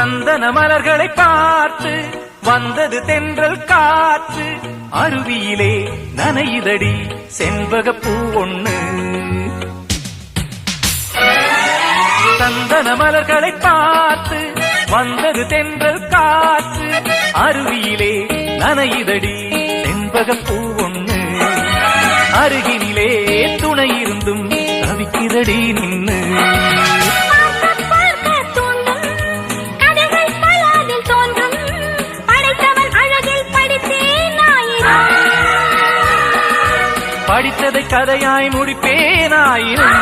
சந்தன மலர்களை பார்த்து வந்தது தென்றல் காற்று அருவியிலே நனையுதடி செண்பகப்பூ ஒண்ணு சந்தன மலர்களை பார்த்து வந்தது தென்றல் காற்று அருவியிலே நனையுதடி செண்பகப்பூ ஒண்ணு அருகினிலே துணை இருந்தும் தவிக்கிறடி நின்னு படித்ததை கதையாய் முடிப்பேனாயினும்